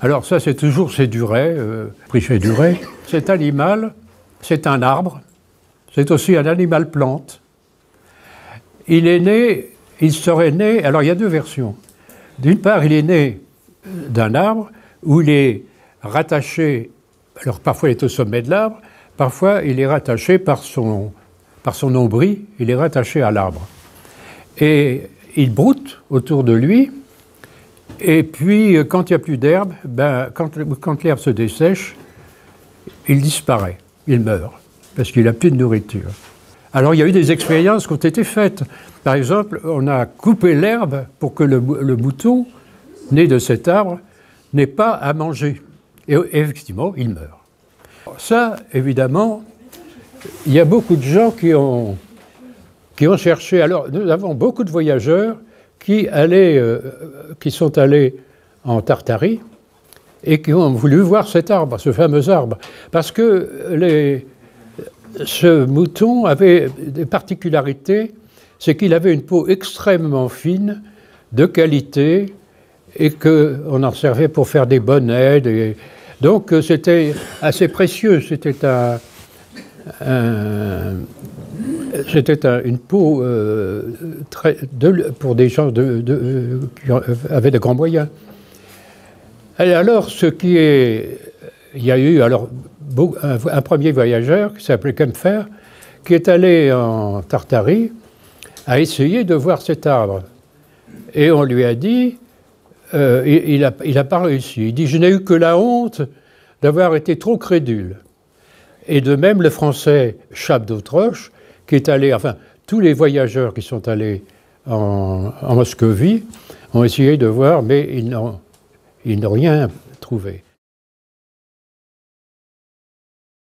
Alors ça, c'est toujours chez Duret, pris chez Duret. Cet animal, c'est un arbre, c'est aussi un animal plante. Il serait né, alors il y a deux versions. D'une part, il est né d'un arbre où il est rattaché, alors parfois il est au sommet de l'arbre, parfois il est rattaché par son nombril, il est rattaché à l'arbre. Et il broute autour de lui, et puis quand il n'y a plus d'herbe, quand l'herbe se dessèche, il disparaît, il meurt, parce qu'il n'a plus de nourriture. Alors il y a eu des expériences qui ont été faites. Par exemple, on a coupé l'herbe pour que le mouton, né de cet arbre, n'ait pas à manger. Et effectivement, il meurt. Ça, évidemment, il y a beaucoup de gens qui ont cherché. Alors, nous avons beaucoup de voyageurs qui sont allés en Tartarie et qui ont voulu voir cet arbre, ce fameux arbre. Parce que ce mouton avait des particularités, c'est qu'il avait une peau extrêmement fine, de qualité, et qu'on en servait pour faire des bonnets. Donc c'était assez précieux, c'était une peau pour des gens qui avaient de grands moyens. Et alors, il y a eu un premier voyageur qui s'appelait Kempfer, qui est allé en Tartarie à essayer de voir cet arbre. Et on lui a dit, il n'a pas réussi. Il dit, je n'ai eu que la honte d'avoir été trop crédule. Et de même, le Français Chappe d'Autroche, qui est allé, enfin, tous les voyageurs qui sont allés en Moscovie ont essayé de voir, mais ils n'ont rien trouvé.